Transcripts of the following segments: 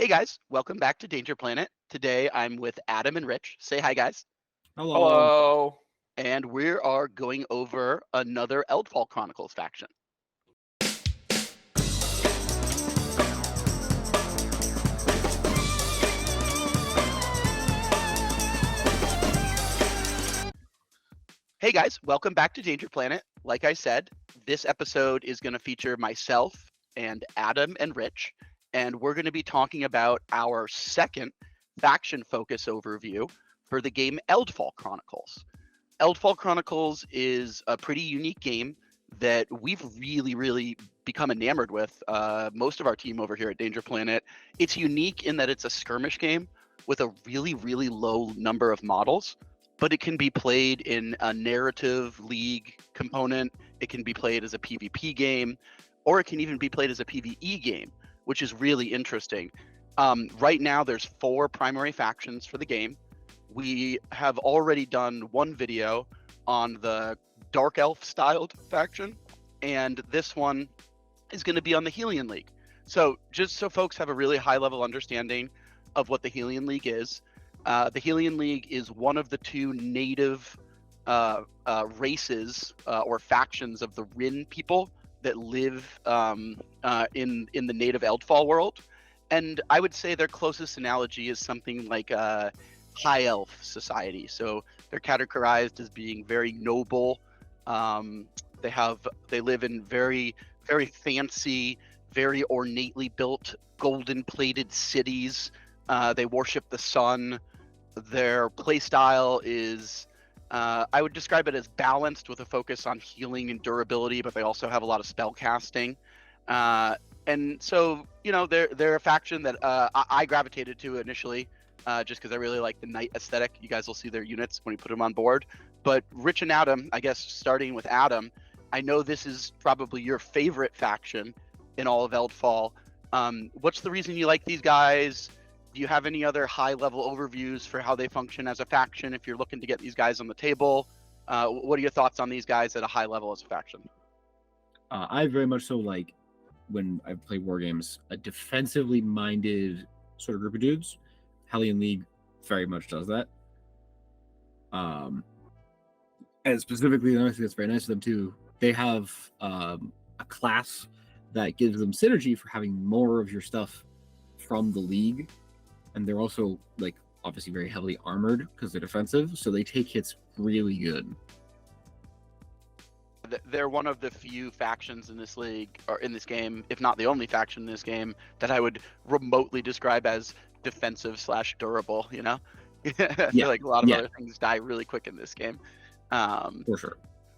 Hey guys, welcome back to Danger Planet. Today I'm with Adam and Rich. Say hi, guys. Hello. Hello. And we are going over another Eldfall Chronicles faction. Hey guys, welcome back to Danger Planet. Like I said, this episode is going to feature myself and Adam and Rich, and we're going to be talking about our second faction focus overview for the game Eldfall Chronicles. Eldfall Chronicles is a pretty unique game that we've really become enamored with. Most of our team over here at Danger Planet. It's unique in that it's a skirmish game with a really low number of models, but it can be played in a narrative league component. It can be played as a PvP game, or it can even be played as a PvE game, which is really interesting. Right now, there's 4 primary factions for the game. We have already done one video on the Dark Elf styled faction, and this one is going to be on the Helian League. So just so folks have a really high level understanding of what the Helian League is, the Helian League is one of the 2 native races or factions of the Rin people that live in the native Eldfall world. And I would say their closest analogy is something like high elf society. So they're categorized as being very noble. They live in very fancy, very ornately built, golden plated cities. They worship the sun. Their play style is I would describe it as balanced with a focus on healing and durability, but they also have a lot of spell casting. And so, you know, they're a faction that I gravitated to initially, just because I really like the knight aesthetic. You guys will see their units when you put them on board. But Rich and Adam, I guess starting with Adam, I know this is probably your favorite faction in all of Eldfall. What's the reason you like these guys? Do you have any other high-level overviews for how they function as a faction if you're looking to get these guys on the table? What are your thoughts on these guys at a high level as a faction? I very much so like, when I play war games, a defensively minded sort of group of dudes. Helian League very much does that. And specifically, and I think that's very nice of them too, they have a class that gives them synergy for having more of your stuff from the league. And they're also, like, obviously very heavily armored because they're defensive, so they take hits really good. They're one of the few factions in this league, or in this game, if not the only faction in this game, that I would remotely describe as defensive/durable, you know? I feel like a lot of other things die really quick in this game. For sure.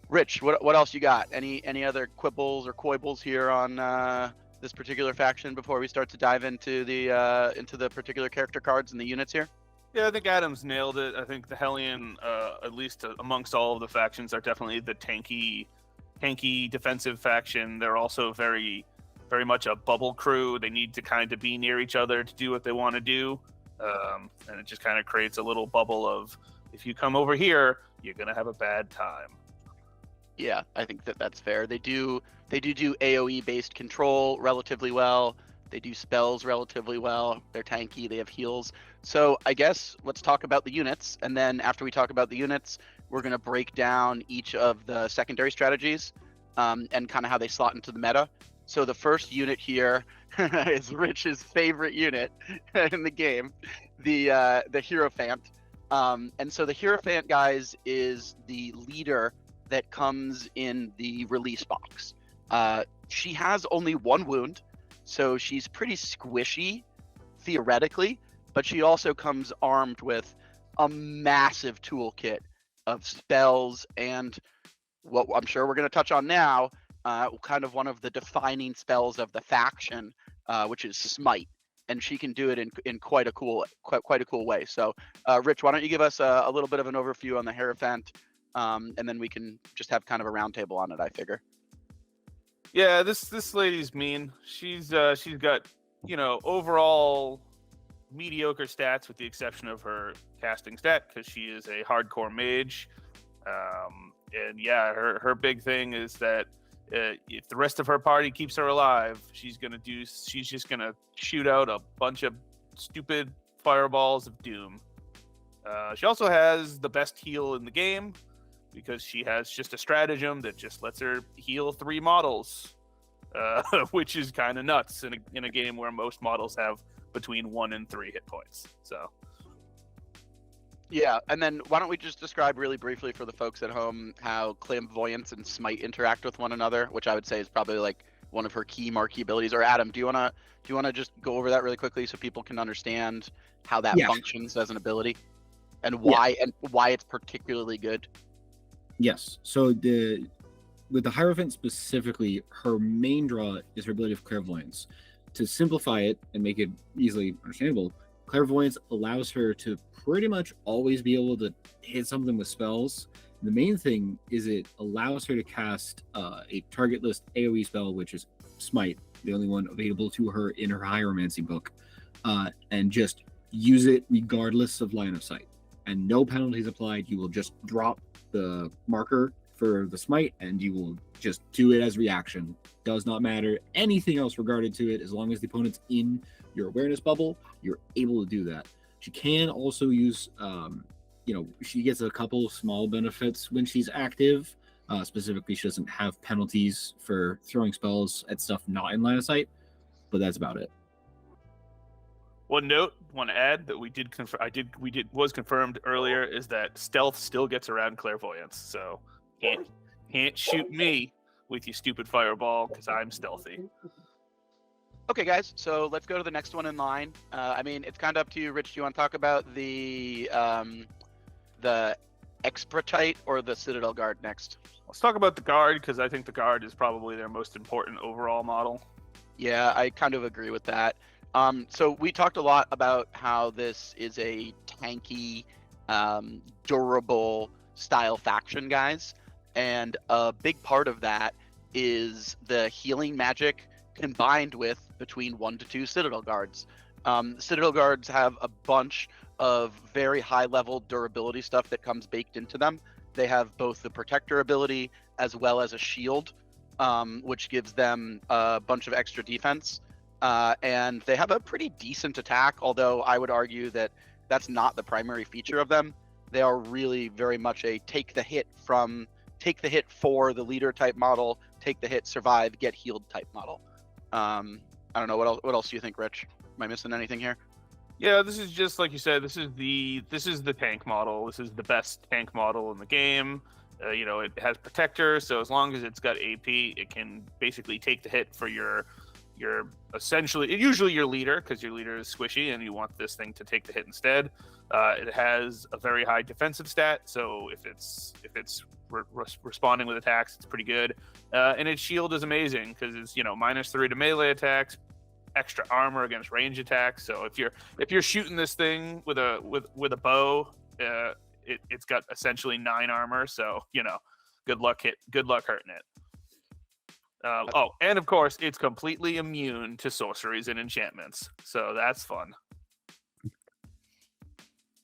Rich, what else you got? Any other quibbles or coibles here on this particular faction before we start to dive into the particular character cards and the units here? Yeah, I think Adam's nailed it. I think the Helian, at least amongst all of the factions, are definitely the tanky defensive faction. They're also very much a bubble crew. They need to kind of be near each other to do what they want to do, and it just kind of creates a little bubble of, if you come over here, you're gonna have a bad time. Yeah, I think that's fair. They do AoE based control relatively well. They do spells relatively well. They're tanky. They have heals. So I guess let's talk about the units, and then after we talk about the units, we're going to break down each of the secondary strategies and kind of how they slot into the meta. So the first unit here is Rich's favorite unit in the game, the Hierophant. And so the Hierophant, guys, is the leader that comes in the release box. She has only 1 wound, so she's pretty squishy, theoretically, but she also comes armed with a massive toolkit of spells and what I'm sure we're going to touch on now, kind of one of the defining spells of the faction, which is Smite. And she can do it in quite a cool way. So, Rich, why don't you give us a little bit of an overview on the Hierophant, and then we can just have kind of a roundtable on it, I figure. Yeah, this lady's mean. She's got, you know, overall mediocre stats with the exception of her casting stat, because she is a hardcore mage. And yeah, her big thing is that if the rest of her party keeps her alive, she's just gonna shoot out a bunch of stupid fireballs of doom. She also has the best heal in the game because she has just a stratagem that just lets her heal 3 models, which is kind of nuts in a game where most models have between 1 and 3 hit points. So. Yeah, and then why don't we just describe really briefly for the folks at home how clairvoyance and smite interact with one another, which I would say is probably like one of her key marquee abilities. Or Adam, do you wanna just go over that really quickly so people can understand how that functions as an ability and why it's particularly good? Yes. So with the Hierophant specifically, her main draw is her ability of clairvoyance. To simplify it and make it easily understandable, clairvoyance allows her to pretty much always be able to hit something with spells. The main thing is it allows her to cast a targetless AoE spell, which is Smite, the only one available to her in her Hieromancy book, and just use it regardless of line of sight. And no penalties applied. You will just drop the marker for the Smite, and you will just do it as reaction. Does not matter anything else regarded to it. As long as the opponent's in your awareness bubble, you're able to do that. She can also use, she gets a couple small benefits when she's active. Specifically, she doesn't have penalties for throwing spells at stuff not in line of sight, but that's about it. One note, want to add that was confirmed earlier is that stealth still gets around clairvoyance, so can't shoot me with your stupid fireball because I'm stealthy. Okay, guys, so let's go to the next one in line. It's kind of up to you, Rich. Do you want to talk about the Expretite or the Citadel Guard next? Let's talk about the Guard, because I think the Guard is probably their most important overall model. Yeah, I kind of agree with that. So we talked a lot about how this is a tanky, durable style faction, guys. And a big part of that is the healing magic combined with between 1 to 2 Citadel Guards. Citadel Guards have a bunch of very high level durability stuff that comes baked into them. They have both the protector ability as well as a shield, which gives them a bunch of extra defense. And they have a pretty decent attack, although I would argue that that's not the primary feature of them. They are really very much a take the hit for the leader type model, take the hit, survive, get healed type model. I don't know, what else do you think, Rich? Am I missing anything here? Yeah, this is just like you said. This is the tank model. This is the best tank model in the game. It has protector, so as long as it's got AP, it can basically take the hit for your essentially usually your leader, because your leader is squishy and you want this thing to take the hit instead. It has a very high defensive stat, so if it's responding with attacks, it's pretty good. And its shield is amazing because it's -3 to melee attacks, extra armor against range attacks. So if you're shooting this thing with a bow, it's got essentially 9 armor. So good luck hurting it. And of course, it's completely immune to sorceries and enchantments. So that's fun.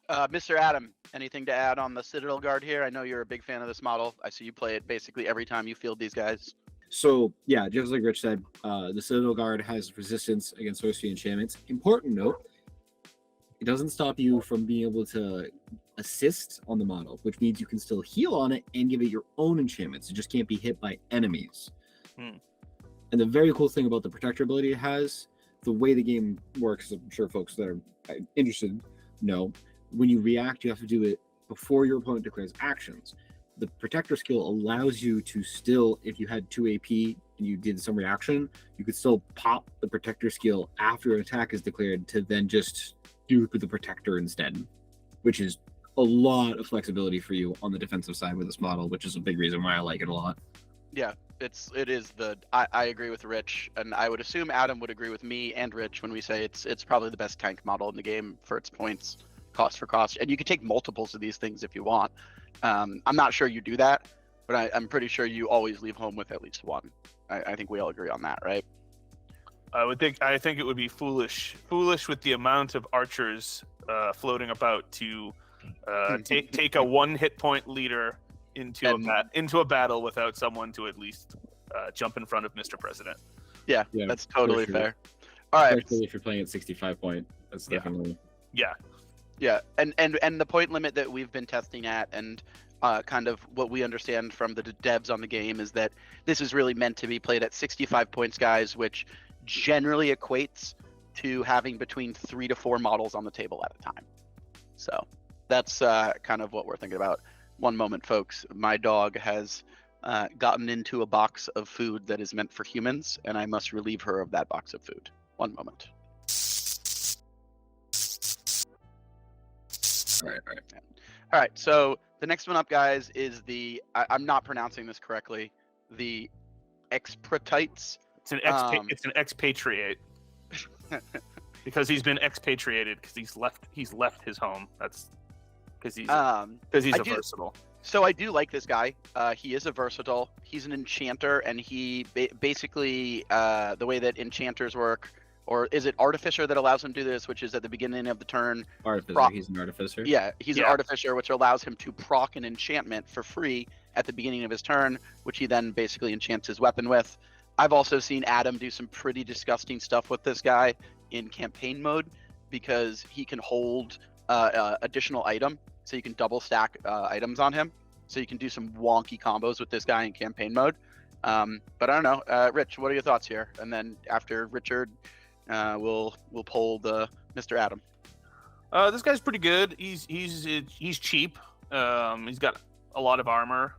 Mr. Adam, anything to add on the Citadel Guard here? I know you're a big fan of this model. I see you play it basically every time you field these guys. So, yeah, just like Rich said, the Citadel Guard has resistance against sorcery enchantments. Important note, it doesn't stop you from being able to assist on the model, which means you can still heal on it and give it your own enchantments. It just can't be hit by enemies. And the very cool thing about the protector ability it has, the way the game works, I'm sure folks that are interested know, when you react, you have to do it before your opponent declares actions. The protector skill allows you to still, if you had 2 AP and you did some reaction, you could still pop the protector skill after an attack is declared to then just do the protector instead, which is a lot of flexibility for you on the defensive side with this model, which is a big reason why I like it a lot. Yeah, I agree with Rich, and I would assume Adam would agree with me and Rich when we say it's probably the best tank model in the game for its points, cost for cost, and you can take multiples of these things if you want. I'm not sure you do that, but I'm pretty sure you always leave home with at least one. I think we all agree on that, right? I think it would be foolish with the amount of archers floating about to take a 1 hit point leader into a battle without someone to at least jump in front of Mr. President. Yeah, that's totally fair. All right. Especially if you're playing at 65 point. That's definitely. Yeah. Yeah, and the point limit that we've been testing at, and kind of what we understand from the devs on the game, is that this is really meant to be played at 65 points, guys, which generally equates to having between 3 to 4 models on the table at a time. So that's kind of what we're thinking about. One moment, folks. My dog has gotten into a box of food that is meant for humans, and I must relieve her of that box of food. One moment. All right. All right, so the next one up, guys, is the I'm not pronouncing this correctly. The Expratites. It's an expatriate. Because he's been expatriated because he's left his home. That's because he's versatile. So I do like this guy. He is a versatile. He's an enchanter, and he basically the way that enchanters work, or is it artificer that allows him to do this, which is at the beginning of the turn. Artificer. He's an artificer. Yeah, he's an artificer, which allows him to proc an enchantment for free at the beginning of his turn, which he then basically enchants his weapon with. I've also seen Adam do some pretty disgusting stuff with this guy in campaign mode, because he can hold additional item, so you can double stack items on him. So you can do some wonky combos with this guy in campaign mode. But I don't know, Rich, what are your thoughts here? And then after Richard, we'll poll the Mr. Adam. This guy's pretty good. He's cheap. He's got a lot of armor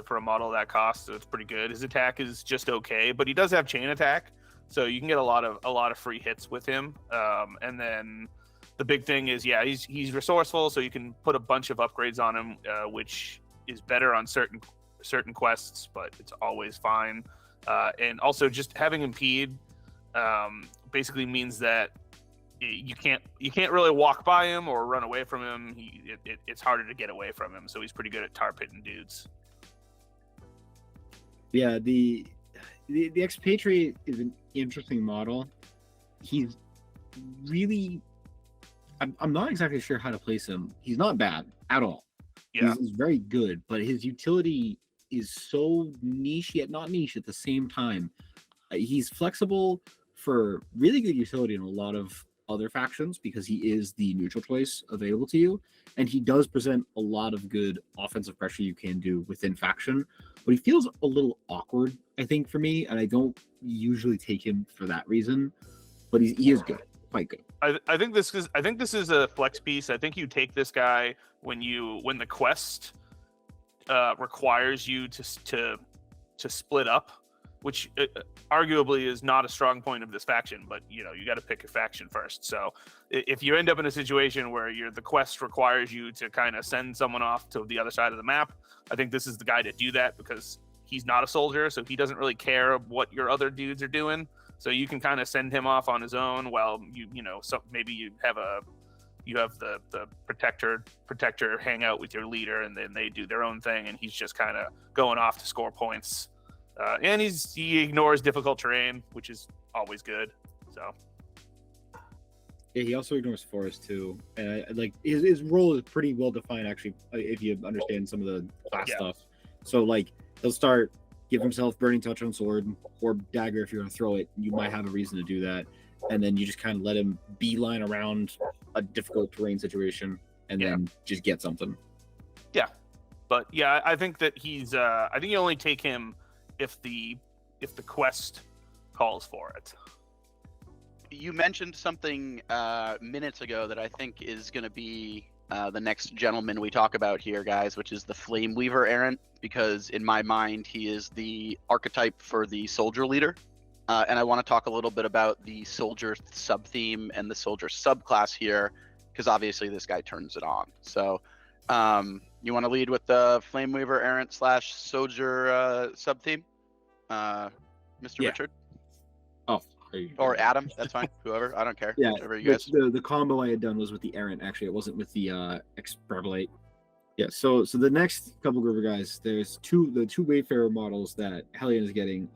for a model that cost, so it's pretty good. His attack is just okay, but he does have chain attack, so you can get a lot of free hits with him. And then the big thing is, he's resourceful, so you can put a bunch of upgrades on him, which is better on certain quests, but it's always fine. And also, just having impede basically means that you can't really walk by him or run away from him. It's harder to get away from him, so he's pretty good at tar pitting dudes. Yeah, the expatriate is an interesting model. He's really, I'm not exactly sure how to place him. He's not bad at all. Yeah, he's very good, but his utility is so niche yet not niche at the same time. He's flexible for really good utility in a lot of other factions because he is the neutral choice available to you, and he does present a lot of good offensive pressure you can do within faction, but he feels a little awkward, I think, for me, and I don't usually take him for that reason, but he is good, quite good. I think this is a flex piece. I think you take this guy when the quest requires you to split up, which arguably is not a strong point of this faction, but you got to pick a faction first. So if you end up in a situation where the quest requires you to kind of send someone off to the other side of the map, I think this is the guy to do that, because he's not a soldier, so he doesn't really care what your other dudes are doing. So you can kind of send him off on his own while so maybe you have the protector hang out with your leader, and then they do their own thing, and he's just kind of going off to score points. And he ignores difficult terrain, which is always good. So yeah, he also ignores forest too, and like his role is pretty well defined actually, if you understand some of the class stuff. So like he'll start give himself burning touch on sword or dagger if you're gonna throw it. You might have a reason to do that, and then you just kind of let him beeline around a difficult terrain situation, and then just get something. Yeah, but I think that he's. I think you only take him if the quest calls for it. You mentioned something minutes ago that I think is going to be the next gentleman we talk about here, guys, which is the Flame Weaver errant, because in my mind he is the archetype for the soldier leader, and I want to talk a little bit about the soldier sub-theme and the soldier subclass here, because obviously this guy turns it on. So you want to lead with the Flame Weaver errant / soldier sub-theme, Mr. Richard? Oh, or Adam, that's fine. Whoever, I don't care. Yeah, whichever you guys. The combo I had done was with the errant. Actually, it wasn't with the extrapolate. Yeah. So the next couple group of guys, there's the two Wayfarer models that Helian is getting.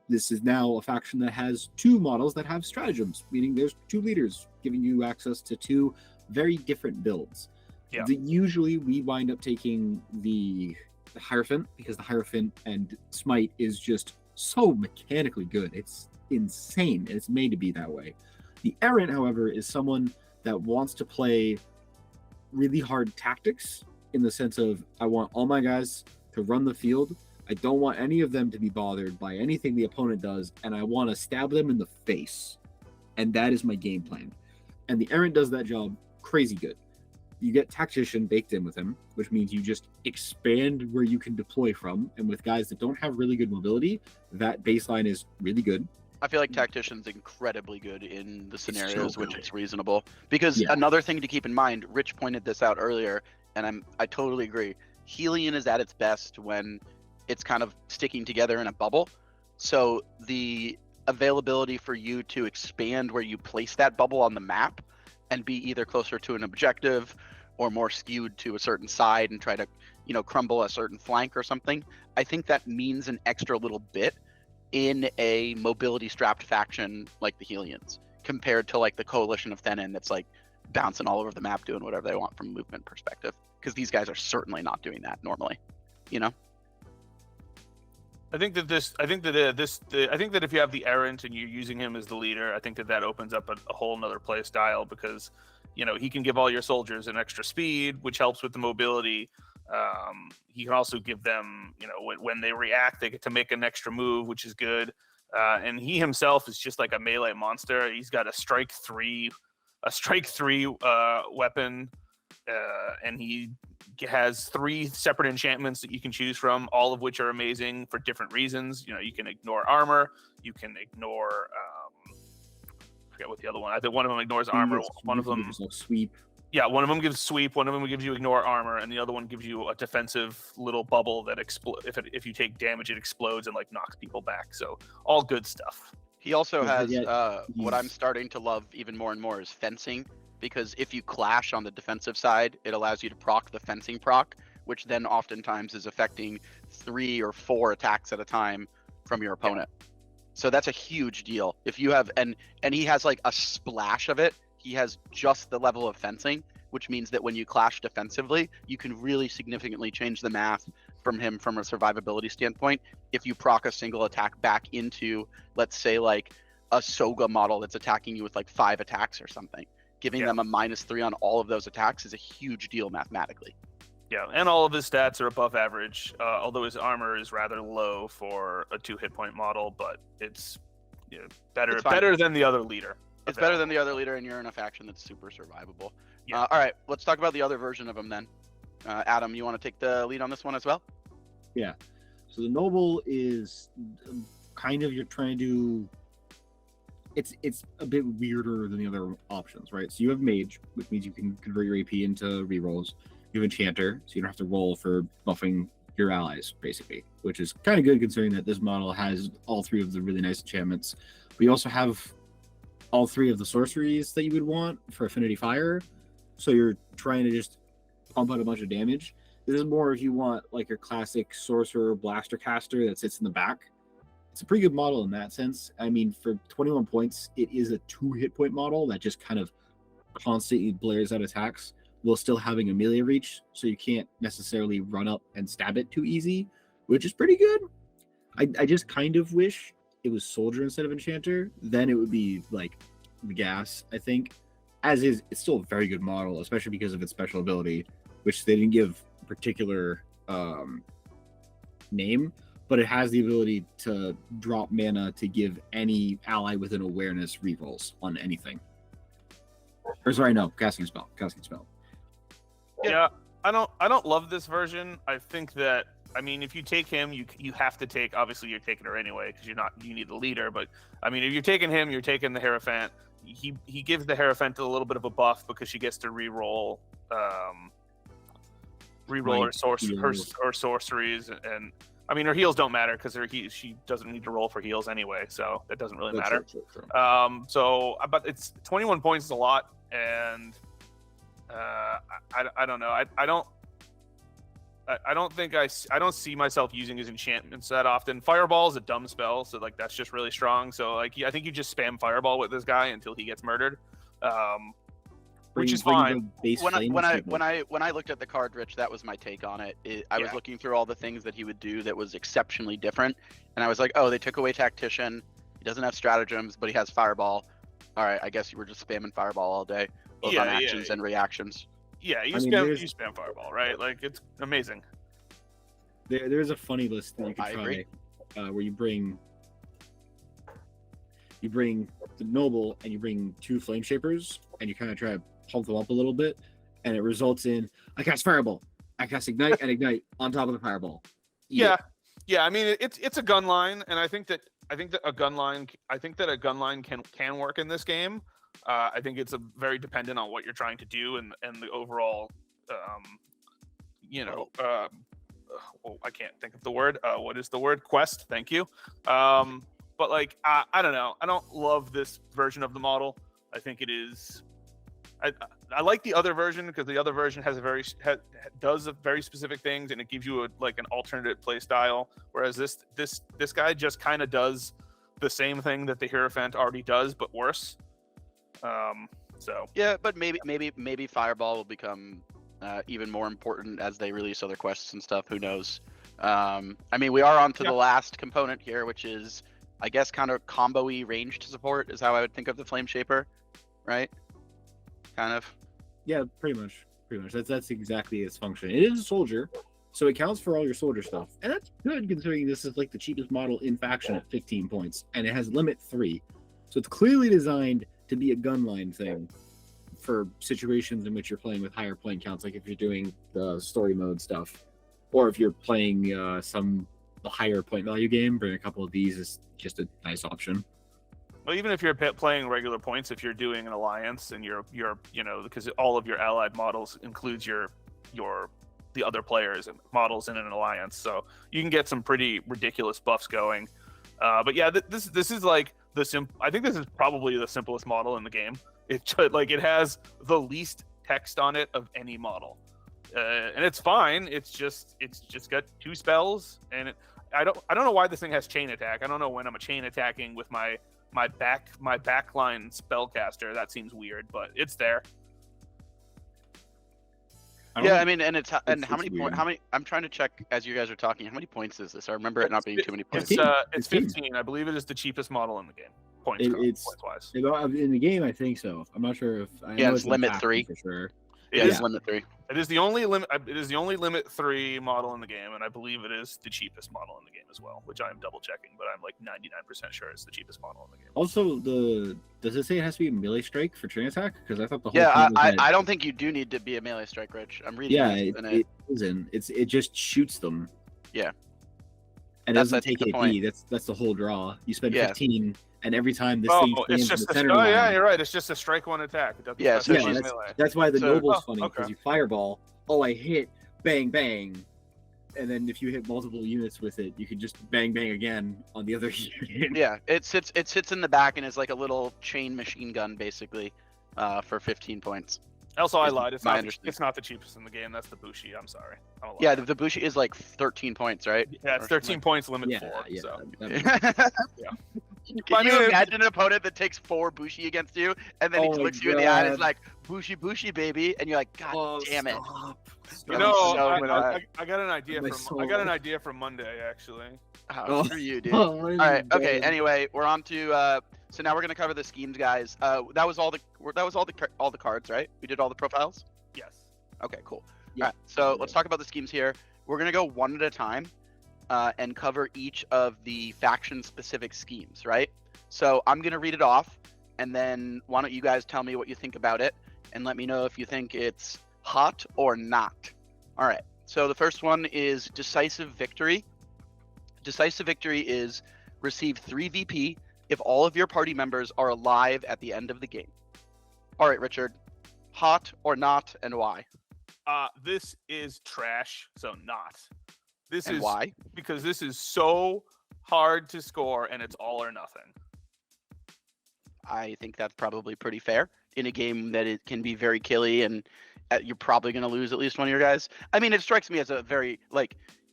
This is now a faction that has two models that have stratagems, meaning there's two leaders giving you access to two very different builds. Yeah. Usually we wind up taking the Hierophant, because the Hierophant and Smite is just so mechanically good. It's insane, and it's made to be that way. The errant, however, is someone that wants to play really hard tactics in the sense of I want all my guys to run the field. I don't want any of them to be bothered by anything the opponent does, and I want to stab them in the face. And that is my game plan. And the errant does that job crazy good. You get tactician baked in with him, which means you just expand where you can deploy from. And with guys that don't have really good mobility, that baseline is really good. I feel like tactician's incredibly good in the scenarios so which good. it's reasonable. Because another thing to keep in mind, Rich pointed this out earlier, and I totally agree. Helian is at its best when it's kind of sticking together in a bubble. So the availability for you to expand where you place that bubble on the map and be either closer to an objective or more skewed to a certain side and try to, crumble a certain flank or something, I think that means an extra little bit in a mobility strapped faction like the Helians compared to like the coalition of Thenin that's like bouncing all over the map doing whatever they want from a movement perspective, because these guys are certainly not doing that normally. I think that if you have the errant and you're using him as the leader, I think that opens up a whole nother play style, because he can give all your soldiers an extra speed, which helps with the mobility. He can also give them, when they react, they get to make an extra move, which is good. And he himself is just like a melee monster. He's got a strike three weapon, and he has 3 separate enchantments that you can choose from, all of which are amazing for different reasons. You can ignore armor, you can ignore I forget what the other one. I think one of them ignores armor. One of them sweep. Yeah, one of them gives sweep. One of them gives you ignore armor, and the other one gives you a defensive little bubble that if you take damage, it explodes and like knocks people back. So all good stuff. He also has what I'm starting to love even more and more is fencing, because if you clash on the defensive side, it allows you to proc the fencing proc, which then oftentimes is affecting 3 or 4 attacks at a time from your opponent. So that's a huge deal. If you have and he has like a splash of it. He has just the level of fencing, which means that when you clash defensively, you can really significantly change the math from him from a survivability standpoint. If you proc a single attack back into, let's say, like a Soga model that's attacking you with like 5 attacks or something, giving them a -3 on all of those attacks is a huge deal mathematically. Yeah, and all of his stats are above average, although his armor is rather low for a 2 hit point model, but it's better than the other leader. It's better than the other leader, and you're in a faction that's super survivable. Yeah. All right, let's talk about the other version of him then. Adam, you want to take the lead on this one as well? Yeah. So the noble is kind of, you're trying to do. It's a bit weirder than the other options, right? So you have mage, which means you can convert your AP into rerolls. You have enchanter, so you don't have to roll for buffing your allies, basically, which is kind of good considering that this model has all 3 of the really nice enchantments. But you also have all 3 of the sorceries that you would want for Affinity Fire. So you're trying to just pump out a bunch of damage. This is more if you want like your classic sorcerer blaster caster that sits in the back. It's a pretty good model in that sense. I mean, for 21 points, it is a 2 hit point model that just kind of constantly blares out attacks while still having a melee reach. So you can't necessarily run up and stab it too easy, which is pretty good. I just kind of wish it was soldier instead of enchanter. Then it would be like the gas, I think. As is, it's still a very good model, especially because of its special ability, which they didn't give a particular name, but it has the ability to drop mana to give any ally with an awareness rerolls on anything. Or sorry, no, casting a spell. Yeah, I don't love this version. I think that, I mean, if you take him, you have to take, obviously you're taking her anyway because you need the leader, but I mean, if you're taking him, you're taking the Hierophant. He gives the Hierophant a little bit of a buff because she gets to reroll her sorceries, and I mean her heals don't matter because she doesn't need to roll for heals anyway, so that doesn't really matter. True. So but it's 21 points is a lot, and I don't know. I don't see myself using his enchantments that often. Fireball is a dumb spell, so like that's just really strong. So like I think you just spam Fireball with this guy until he gets murdered, which is fine. When I looked at the card, Rich, that was my take on it. I was looking through all the things that he would do that was exceptionally different, and I was like, oh, they took away Tactician. He doesn't have stratagems, but he has fireball. All right, I guess you were just spamming fireball all day, both on actions and reactions. Yeah, you spam fireball, right? Like, it's amazing. There's a funny list that you can I try, agree. Where you bring the noble and you bring 2 flame shapers and you kind of try to pump them up a little bit, and it results in I cast fireball, I cast ignite and ignite on top of the fireball. Yeah. I mean, it's a gun line, and I think that a gun line can work in this game. I think it's very dependent on what you're trying to do and the overall, I can't think of the word. What is the word? Quest. Thank you. But like, I don't know. I don't love this version of the model. I think it is. I like the other version because the other version does very specific things, and it gives you an alternate play style. Whereas this guy just kind of does the same thing that the Hierophant already does, but worse. So yeah, but maybe fireball will become even more important as they release other quests and stuff. Who knows? I mean, we are on to the last component here, which is, I guess, kind of combo-y ranged support is how I would think of the Flame Shaper, right? Kind of. Yeah, pretty much. That's exactly its function. It is a soldier, so it counts for all your soldier stuff, and that's good considering this is like the cheapest model in faction at 15 points, and it has limit 3, so it's clearly designed to be a gunline thing for situations in which you're playing with higher point counts, like if you're doing the story mode stuff, or if you're playing the higher point value game. Bring a couple of these is just a nice option. Well, even if you're playing regular points, if you're doing an alliance and you're because all of your allied models includes the other players and models in an alliance, so you can get some pretty ridiculous buffs going. But yeah, this is like I think this is probably the simplest model in the game. It has the least text on it of any model, and it's fine. It's just got 2 spells, and I don't know why this thing has chain attack. I don't know when I'm chain attacking with my backline spellcaster. That seems weird, but it's there. Yeah, I mean, and how many? I'm trying to check as you guys are talking. How many points is this? I remember it not being too many points. It's 15. I believe it is the cheapest model in the game. Points wise. In the game, I think so. I'm not sure if. It's limit 3 for sure. It is limit 3. It is the only limit. It is the only limit 3 model in the game, and I believe it is the cheapest model in the game as well. Which I am double checking, but I'm like 99% sure it's the cheapest model in the game. Also, does it say it has to be a melee strike for chain attack? Because I thought the whole I don't think you do need to be a melee strike, Rich. I'm reading. Yeah, it isn't. It just shoots them. Yeah. And it doesn't take AP. That's the whole draw. You spend 15. And every time this thing it's just yeah, you're right. It's just a strike 1 attack. It doesn't that's why the noble's funny, because you fireball. Oh, I hit, bang, bang, and then if you hit multiple units with it, you can just bang, bang again on the other unit. Yeah, it sits in the back and is like a little chain machine gun basically, for 15 points. Also, I lied. It's not the cheapest in the game. That's the Bushi. I'm sorry. Yeah, the Bushi is like 13 points, right? Yeah, it's 13 points, limit 4. Yeah. So. Yeah. Can you imagine an opponent that takes 4 Bushi against you, and then he looks you in the eye and is like, Bushi, Bushi, baby, and you're like, God damn it. You know, I got an idea for Monday, actually. For you, dude. All right. Okay. Anyway, we're on to. So now we're gonna cover the schemes, guys. That was all the cards, right? We did all the profiles. Yes. Okay. Cool. Yeah. All right. So let's talk about the schemes here. We're gonna go one at a time, and cover each of the faction-specific schemes, right? So I'm gonna read it off, and then why don't you guys tell me what you think about it, and let me know if you think it's hot or not. All right. So the first one is Decisive Victory. Decisive Victory is receive 3 VP if all of your party members are alive at the end of the game. All right, Richard. Hot or not, and why? This is trash, so not. Why? Because this is so hard to score, and it's all or nothing. I think that's probably pretty fair in a game that it can be very killy, and you're probably going to lose at least one of your guys. I mean, it strikes me as a very,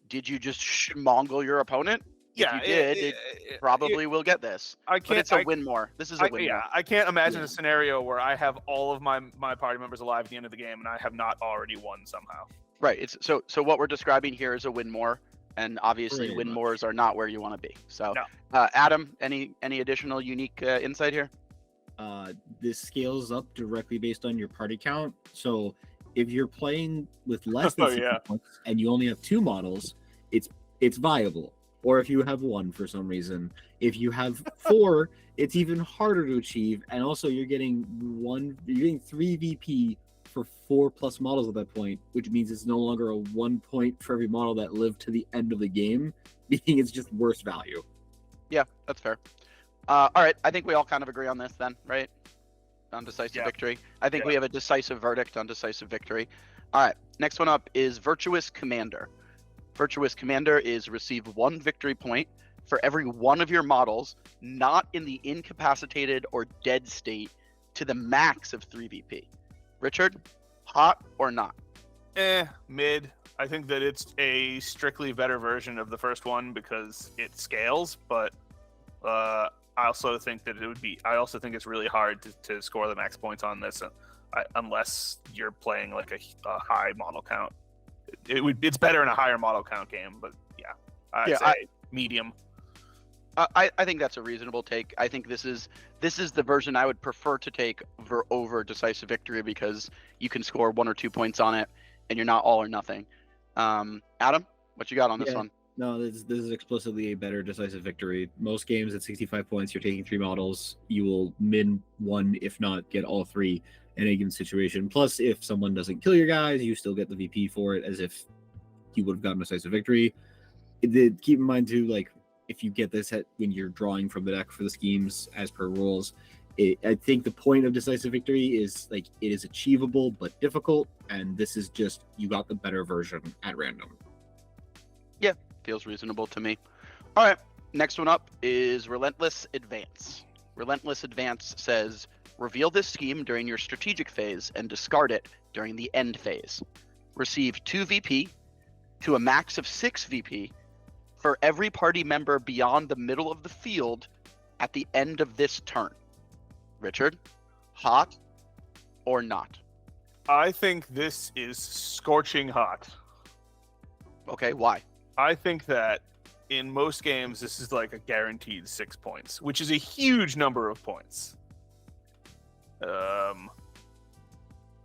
did you just Mongol your opponent? Yeah, if you did, it probably will get this. But it's a win more. This is a win more. Yeah, I can't imagine a scenario where I have all of my party members alive at the end of the game, and I have not already won somehow. Right. So what we're describing here is a win more. and obviously Pretty win much. mores are not where you want to be. So, No. Adam, any additional unique insight here? This scales up directly based on your party count. So if you're playing with less than Oh, 60 yeah. points and you only have 2 models, it's viable. Or if you have 1 for some reason, if you have 4, it's even harder to achieve. And also, you're getting 3 VP for 4 plus models at that point, which means it's no longer a 1 point for every model that lived to the end of the game, meaning it's just worse value. Yeah, that's fair. All right, I think we all kind of agree on this then, right? On decisive Yeah. victory. I think Yeah. we have a decisive verdict on decisive victory. All right, next one up is Virtuous Commander. Virtuous Commander is receive 1 victory point for every one of your models not in the incapacitated or dead state to the max of 3 VP. Richard, hot or not? Mid. I think that it's a strictly better version of the first one because it scales, but I also think that I also think it's really hard to score the max points on this unless you're playing like a high model count. It's better in a higher model count game, but yeah, I'd say medium. I think that's a reasonable take. I think this is the version I would prefer to take over decisive victory because you can score 1 or 2 points on it, and you're not all or nothing. Adam, what you got on this one? No, this is explicitly a better decisive victory. Most games at 65 points, you're taking 3 models. You will min 1, if not get all 3 in a given situation. Plus, if someone doesn't kill your guys, you still get the VP for it, as if you would have gotten decisive victory. Keep in mind too, like if you get this when you're drawing from the deck for the schemes as per rules, I think the point of decisive victory is like it is achievable but difficult, and this is just you got the better version at random. Yeah, feels reasonable to me. All right, next one up is Relentless Advance. Relentless Advance says, reveal this scheme during your strategic phase and discard it during the end phase. Receive 2 VP to a max of 6 VP for every party member beyond the middle of the field at the end of this turn. Richard, hot or not? I think this is scorching hot. Okay, why? I think that in most games, this is like a guaranteed 6 points, which is a huge number of points.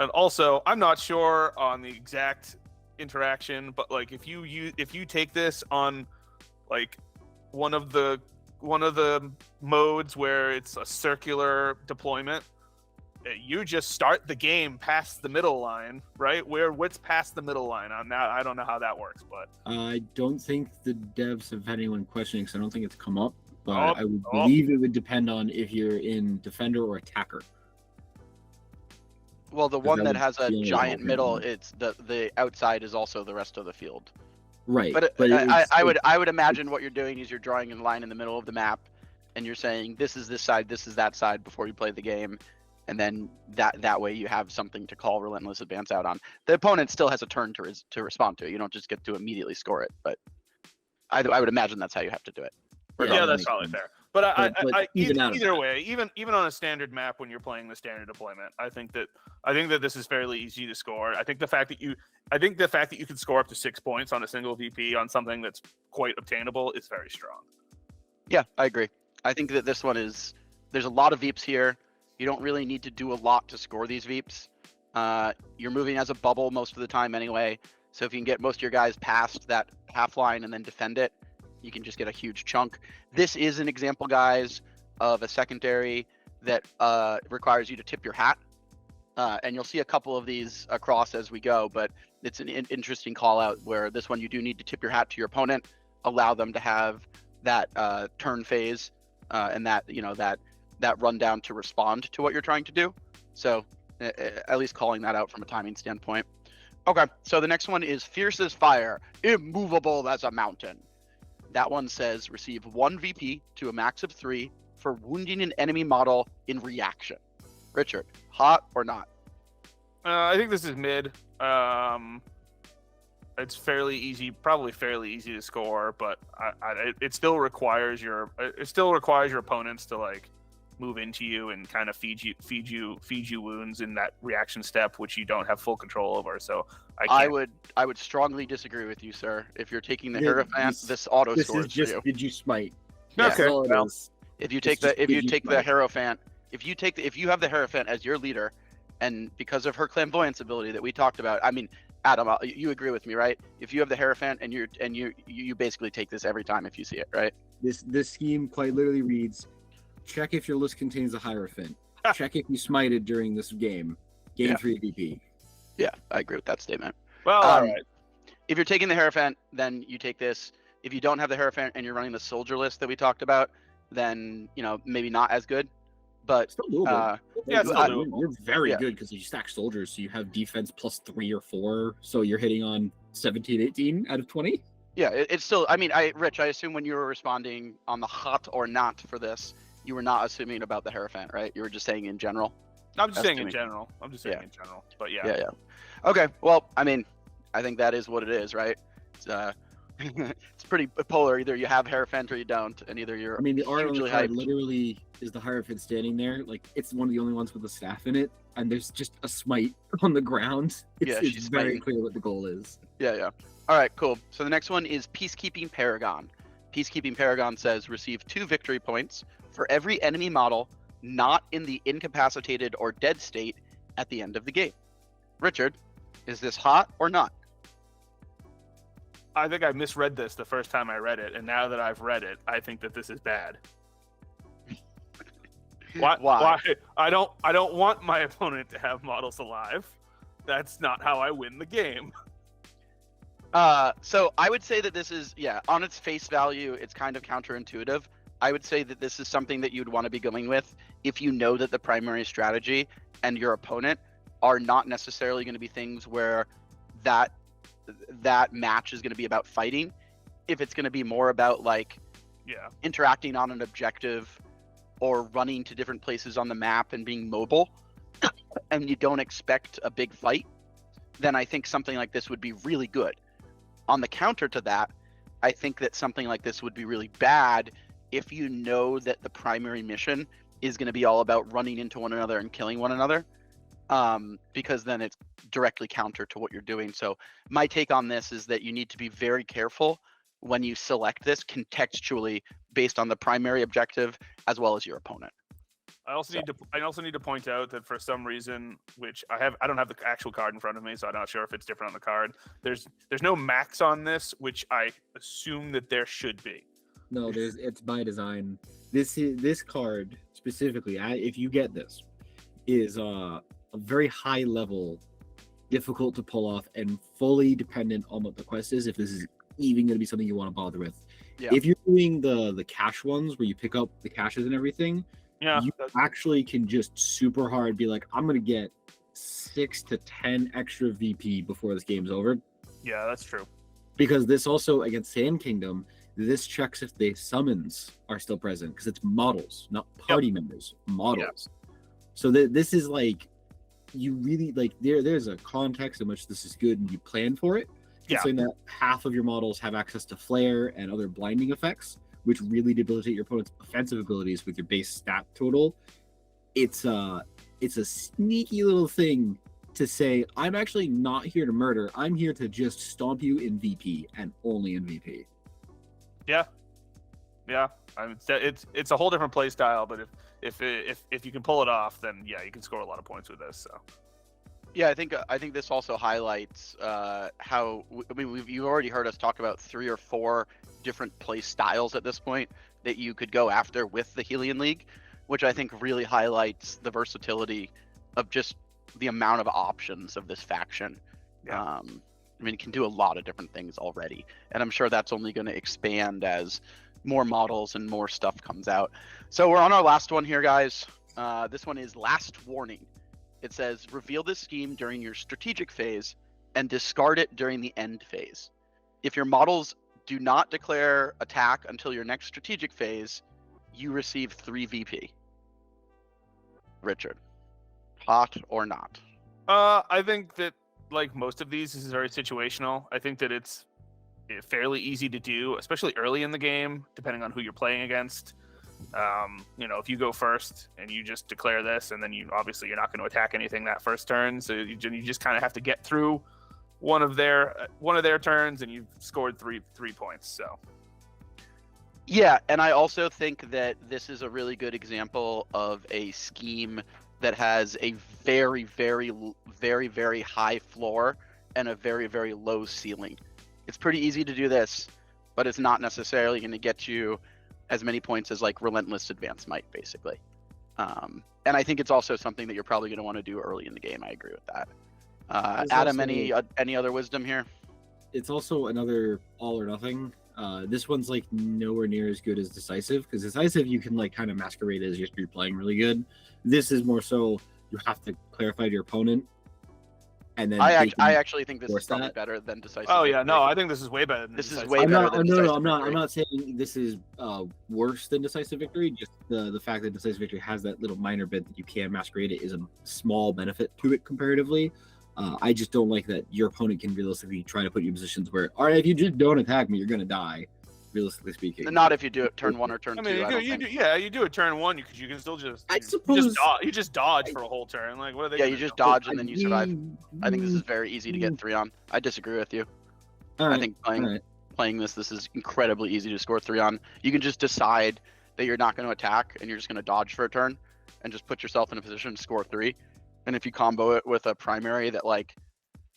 And also, I'm not sure on the exact interaction, but like if you take this on like one of the modes where it's a circular deployment, you just start the game past the middle line, right? What's past the middle line? I don't know how that works, but I don't think the devs have had anyone questioning, because I don't think it's come up. But I would believe it would depend on if you're in defender or attacker. Well, the one that has a feel giant like- middle, it's the outside is also the rest of the field. Right. But it's- I would imagine what you're doing is you're drawing a line in the middle of the map, and you're saying this is this side, this is that side before you play the game, and then that way you have something to call Relentless Advance out on. The opponent still has a turn to respond to it. You don't just get to immediately score it. But I would imagine that's how you have to do it. yeah, that's makes probably sense. fair. But even either way, even on a standard map when you're playing the standard deployment, I think that this is fairly easy to score. I think the fact that you can score up to 6 points on a single VP on something that's quite obtainable is very strong. Yeah, I agree. I think that this one there's a lot of VEEPs here. You don't really need to do a lot to score these VEEPs. You're moving as a bubble most of the time anyway, so if you can get most of your guys past that half line and then defend it, you can just get a huge chunk. This is an example, guys, of a secondary that requires you to tip your hat. And you'll see a couple of these across as we go, but it's an interesting call out where this one you do need to tip your hat to your opponent, allow them to have that turn phase and that rundown to respond to what you're trying to do. So at least calling that out from a timing standpoint. Okay, so the next one is Fierce as Fire, immovable as a mountain. That one says receive 1 VP to a max of 3 for wounding an enemy model in reaction. Richard, hot or not? I think this is mid. It's fairly easy, probably fairly easy to score, but it still requires your opponents to like move into you and kind of feed you wounds in that reaction step, which you don't have full control over. So I would strongly disagree with you, sir. If you're taking the Hierophant, this auto scores is just for you. did you smite? Yeah. Okay. Well, If you take the Hierophant, if you have the Hierophant as your leader, and because of her clairvoyance ability that we talked about, I mean, Adam, you agree with me, right? If you have the Hierophant and you basically take this every time if you see it, right? This scheme quite literally reads: check if your list contains a Hierophant. Check if you smited during this game. Gain 3 VP. Yeah, I agree with that statement. Well, all right. If you're taking the Hierophant, then you take this. If you don't have the Hierophant and you're running the soldier list that we talked about, then maybe not as good. But Still doable. Yeah, it's still doable. You're very good because you stack soldiers, so you have defense plus 3 or 4, so you're hitting on 17, 18 out of 20. Yeah, it's still. I mean, Rich, I assume when you were responding on the hot or not for this, you were not assuming about the Hierophant, right? You were just saying in general. I'm just saying in general. In general. But yeah. Yeah. Okay. Well, I mean, I think that is what it is, right? It's it's pretty polar. Either you have Hierophant or you don't, and either you're. I mean, the art on the hugely card hyped. literally is the Hierophant standing there. Like, it's one of the only ones with a staff in it, and there's just a smite on the ground. It's she's very smiting. clear what the goal is. Yeah. All right, cool. So the next one is Peacekeeping Paragon. Peacekeeping Paragon says receive 2 victory points for every enemy model not in the incapacitated or dead state at the end of the game. Richard, is this hot or not? I think I misread this the first time I read it, and now that I've read it, I think that this is bad. Why? I don't want my opponent to have models alive. That's not how I win the game. So I would say that this is, on its face value, it's kind of counterintuitive. I would say that this is something that you'd want to be going with if you know that the primary strategy and your opponent are not necessarily going to be things where that match is going to be about fighting. If it's going to be more about interacting on an objective or running to different places on the map and being mobile, and you don't expect a big fight, then I think something like this would be really good. On the counter to that, I think that something like this would be really bad if you know that the primary mission is going to be all about running into one another and killing one another, because then it's directly counter to what you're doing. So my take on this is that you need to be very careful when you select this contextually based on the primary objective as well as your opponent. I also need to point out that for some reason, which I don't have the actual card in front of me, so I'm not sure if it's different on the card. There's no max on this, which I assume that there should be. No, it's by design. This card specifically, if you get this, is a very high level, difficult to pull off, and fully dependent on what the quest is. If this is even going to be something you want to bother with, if you're doing the cache ones where you pick up the caches and everything. Yeah, you actually can just super hard be like, I'm gonna get 6 to 10 extra VP before this game's over. Yeah, that's true. Because this also against Sand Kingdom, this checks if the summons are still present because it's models, not party members. Models. Yep. So this is like, you really like there's a context in which this is good and you plan for it. Saying that half of your models have access to flare and other blinding effects, which really debilitate your opponent's offensive abilities with your base stat total. It's a sneaky little thing to say, I'm actually not here to murder. I'm here to just stomp you in VP and only in VP. Yeah. I mean, it's a whole different play style, but if you can pull it off, then you can score a lot of points with this. So. Yeah, I think this also highlights how you've already heard us talk about 3 or 4 different play styles at this point that you could go after with the Helian League, which I think really highlights the versatility of just the amount of options of this faction. I mean, it can do a lot of different things already, and I'm sure that's only going to expand as more models and more stuff comes out. So we're on our last one here, guys. This one is Last Warning. It says, reveal this scheme during your strategic phase and discard it during the end phase. If your models do not declare attack until your next strategic phase, you receive 3 VP. Richard, hot or not? I think that, like most of these, this is very situational. I think that it's fairly easy to do, especially early in the game, depending on who you're playing against. If you go first and you just declare this, and then you're not going to attack anything that first turn, so you just kind of have to get through one of their turns, and you've scored three points. So yeah, and I also think that this is a really good example of a scheme that has a very, very, very, very high floor and a very, very low ceiling. It's pretty easy to do this, but it's not necessarily going to get you as many points as like Relentless Advance might, basically. And I think it's also something that you're probably going to want to do early in the game. I agree with that. Adam, any other wisdom here? It's also another all or nothing. This one's like nowhere near as good as Decisive, because Decisive you can like kind of masquerade as you're playing really good. This is more so you have to clarify to your opponent, and then I actually think this is probably better than Decisive. Oh yeah, no, I think this is way better than this Decisive. is way better than Decisive. I'm not saying this is worse than Decisive Victory. Just the fact that Decisive Victory has that little minor bit that you can masquerade it is a small benefit to it comparatively. I just don't like that your opponent can realistically try to put you in positions where, all right, if you just don't attack me, you're going to die, realistically speaking. Not if you do it turn 1 or turn 2. You do it turn 1 because you can still just. I suppose you just dodge for a whole turn. Like what are they? Yeah, you just dodge and then you survive. I think this is very easy to get 3 on. I disagree with you. Right, I think playing this is incredibly easy to score 3 on. You can just decide that you're not going to attack and you're just going to dodge for a turn, and just put yourself in a position to score 3. And if you combo it with a primary that like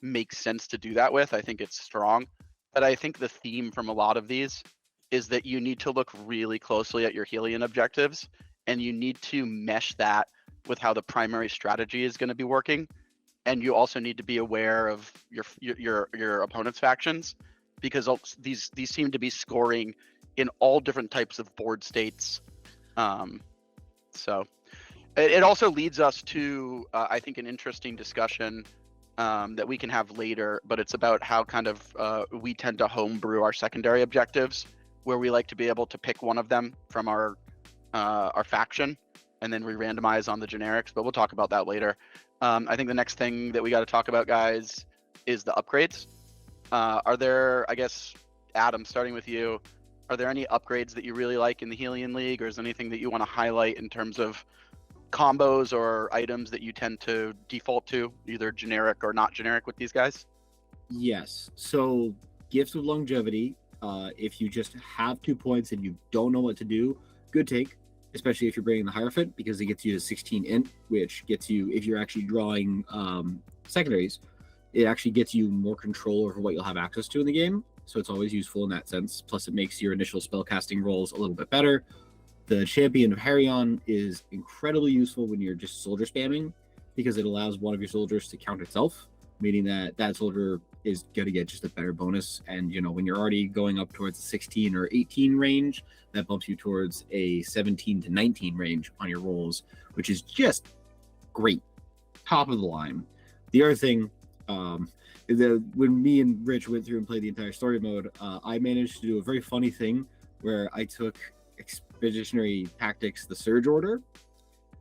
makes sense to do that with, I think it's strong. But I think the theme from a lot of these is that you need to look really closely at your Helian objectives, and you need to mesh that with how the primary strategy is going to be working. And you also need to be aware of your opponent's factions, because these seem to be scoring in all different types of board states. So it also leads us to, I think, an interesting discussion that we can have later, but it's about how kind of we tend to homebrew our secondary objectives, where we like to be able to pick one of them from our faction, and then we randomize on the generics, but we'll talk about that later. I think the next thing that we got to talk about, guys, is the upgrades. Are there, I guess, Adam, starting with you, are there any upgrades that you really like in the Helian League, or is there anything that you want to highlight in terms of combos or items that you tend to default to, either generic or not generic with these guys? Yes. So Gifts of Longevity, if you just have 2 points and you don't know what to do, good take, especially if you're bringing the Hierophant, because it gets you to 16 int, which gets you, if you're actually drawing secondaries, it actually gets you more control over what you'll have access to in the game. So it's always useful in that sense. Plus it makes your initial spellcasting rolls a little bit better. The Champion of Helian is incredibly useful when you're just soldier spamming, because it allows one of your soldiers to count itself, meaning that soldier is going to get just a better bonus. And, when you're already going up towards the 16 or 18 range, that bumps you towards a 17 to 19 range on your rolls, which is just great. Top of the line. The other thing, when me and Rich went through and played the entire story mode, I managed to do a very funny thing where I took Expeditionary Tactics, the Surge Order,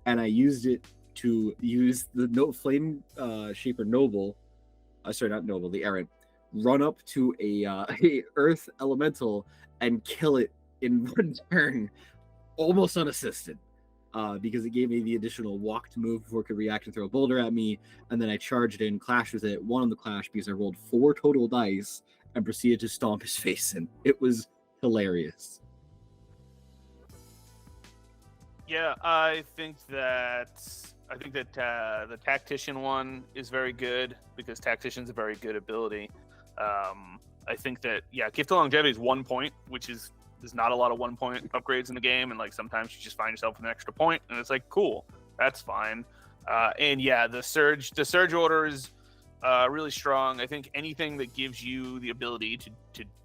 and I used it to use the Flame Shaper Noble, the Errant, run up to a Earth Elemental and kill it in one turn, almost unassisted, because it gave me the additional walk to move before it could react and throw a boulder at me, and then I charged in, clashed with it, won on the clash because I rolled 4 total dice and proceeded to stomp his face in. It was hilarious. Yeah, I think that the Tactician one is very good, because Tactician's a very good ability. I think that, Gift of Longevity is 1 point, which is there's not a lot of 1 point upgrades in the game, and like sometimes you just find yourself with an extra point, and it's like, cool, that's fine. The Surge Order is really strong. I think anything that gives you the ability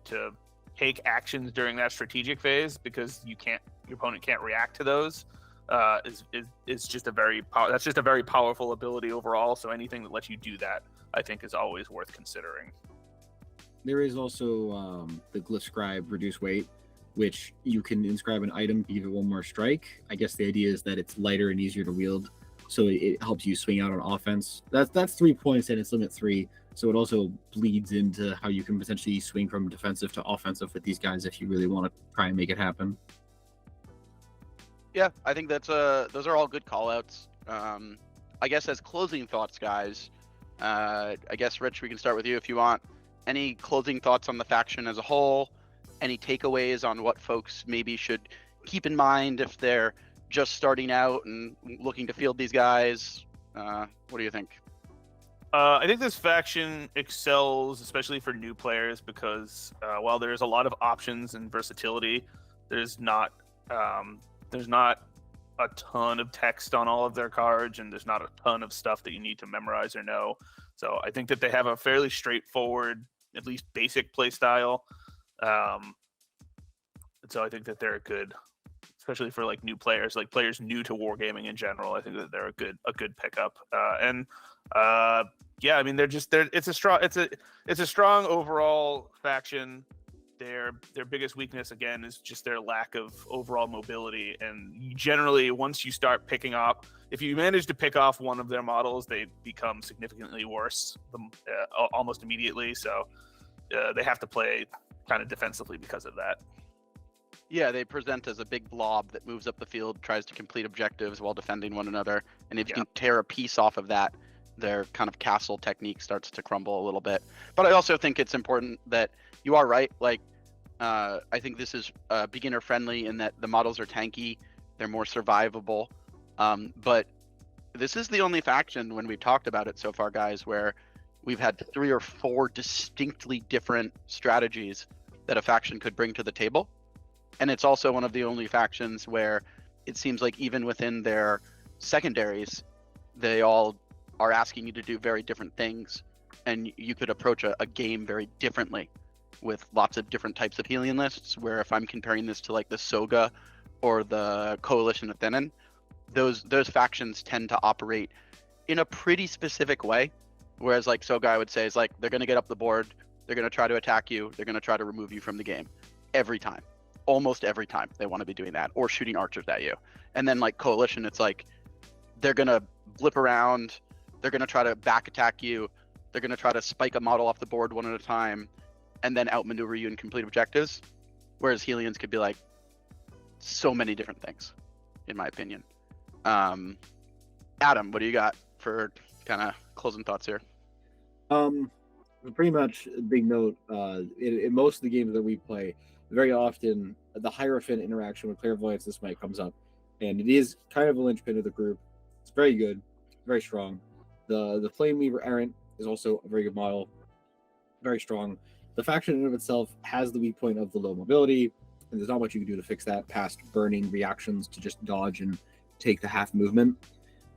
to take actions during that strategic phase, because your opponent can't react to those, is just a very powerful ability overall. So anything that lets you do that, I think, is always worth considering. There is also the Glyph Scribe Reduce Weight, which you can inscribe an item to give it 1 more strike. I guess the idea is that it's lighter and easier to wield, so it helps you swing out on offense. That's 3 points and it's limit 3, so it also bleeds into how you can potentially swing from defensive to offensive with these guys if you really want to try and make it happen. Yeah, I think that's those are all good call outs. I guess as closing thoughts, guys, I guess Rich, we can start with you if you want. Any closing thoughts on the faction as a whole? Any takeaways on what folks maybe should keep in mind if they're just starting out and looking to field these guys? What do you think? I think this faction excels, especially for new players, because while there's a lot of options and versatility, there's not a ton of text on all of their cards, and there's not a ton of stuff that you need to memorize or know. So I think that they have a fairly straightforward, at least basic play style. And so I think that they're good, especially for like new players, like players new to wargaming in general. I think that they're a good pickup. Yeah, I mean it's a strong overall faction. Their biggest weakness again is just their lack of overall mobility, and generally once you start picking off, if you manage to pick off one of their models, they become significantly worse almost immediately. So they have to play kind of defensively because of that. Yeah, they present as a big blob that moves up the field, tries to complete objectives while defending one another, and if you can tear a piece off of that, their kind of castle technique starts to crumble a little bit. But I also think it's important that you are right. Like, I think this is beginner friendly in that the models are tanky, they're more survivable. But this is the only faction, when we've talked about it so far, guys, where we've had 3 or 4 distinctly different strategies that a faction could bring to the table. And it's also one of the only factions where it seems like even within their secondaries, they all are asking you to do very different things, and you could approach a game very differently with lots of different types of Helian lists, where if I'm comparing this to like the Soga or the Coalition of Thenin, those factions tend to operate in a pretty specific way. Whereas like Soga, I would say, is like they're going to get up the board, they're going to try to attack you, they're going to try to remove you from the game every time. Almost every time they want to be doing that, or shooting archers at you. And then like Coalition, it's like they're going to blip around, they're going to try to back attack you, they're going to try to spike a model off the board one at a time, and then outmaneuver you and complete objectives. Whereas Helians could be like so many different things, in my opinion. Adam, what do you got for kind of closing thoughts here? Pretty much a big note. In most of the games that we play, very often the Hierophant interaction with Clairvoyance this might comes up, and it is kind of a linchpin of the group. It's very good, very strong. The Flameweaver Errant is also a very good model, very strong. The faction in and of itself has the weak point of the low mobility, and there's not much you can do to fix that past burning reactions to just dodge and take the half movement.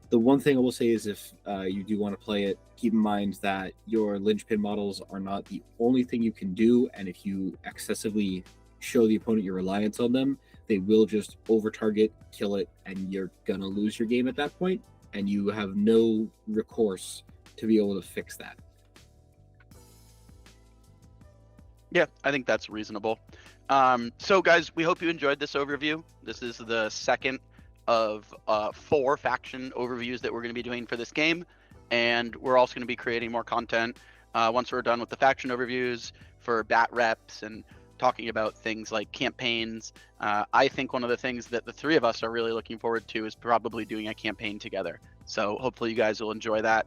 The one thing I will say is if you do want to play it, keep in mind that your linchpin models are not the only thing you can do, and if you excessively show the opponent your reliance on them, they will just over-target, kill it, and you're going to lose your game at that point, and you have no recourse to be able to fix that. Yeah, I think that's reasonable. So guys, we hope you enjoyed this overview. This is the second of 4 faction overviews that we're going to be doing for this game, and we're also going to be creating more content once we're done with the faction overviews for bat reps and talking about things like campaigns. I think one of the things that the 3 of us are really looking forward to is probably doing a campaign together. So hopefully you guys will enjoy that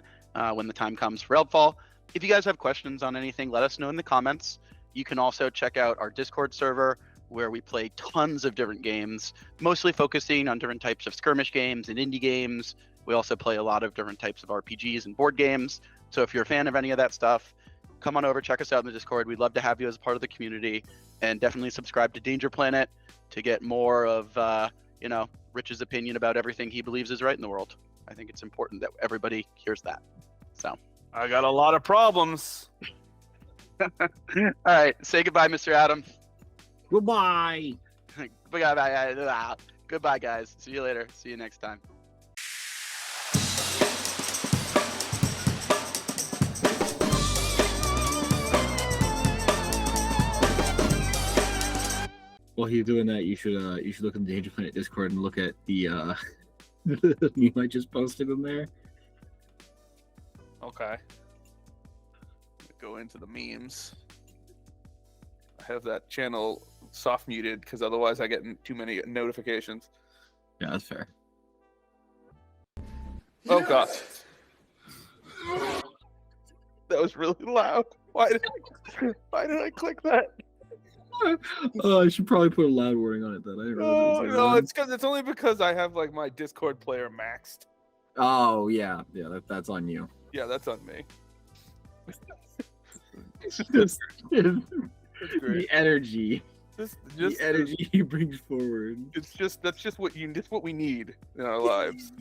when the time comes for Eldfall. If you guys have questions on anything, let us know in the comments. You can also check out our Discord server, where we play tons of different games, mostly focusing on different types of skirmish games and indie games. We also play a lot of different types of RPGs and board games. So if you're a fan of any of that stuff, come on over, check us out in the Discord. We'd love to have you as part of the community, and definitely subscribe to Danger Planet to get more of, Rich's opinion about everything he believes is right in the world. I think it's important that everybody hears that. So I got a lot of problems. All right, say goodbye, Mr. Adam. Goodbye. Goodbye, guys. See you later. See you next time. While you're doing that, you should look in the Danger Planet Discord and look at the meme I just posted in there. Okay. Go into the memes. I have that channel soft muted because otherwise I get too many notifications. Yeah, that's fair. Oh god. That was really loud. Why did I click that? Oh, I should probably put a loud warning on it then. I didn't realize it was No, loud. it's only because I have like my Discord player maxed. Oh yeah, that's on you. Yeah, that's on me. Just That's the great. energy, Just the energy he brings forward. that's just what we need in our lives.